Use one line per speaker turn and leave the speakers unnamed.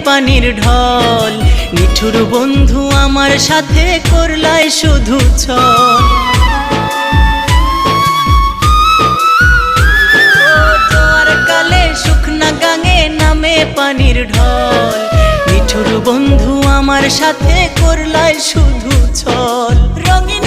পানির ঢল। নিঠুর বন্ধু আমার সাথে করলাই শুধু ছল। জোয়ার কালে শুকনা গাঙে নামে পানির ঢল। নিঠুর বন্ধু আমার সাথে করলাই শুধু ছল। রঙিন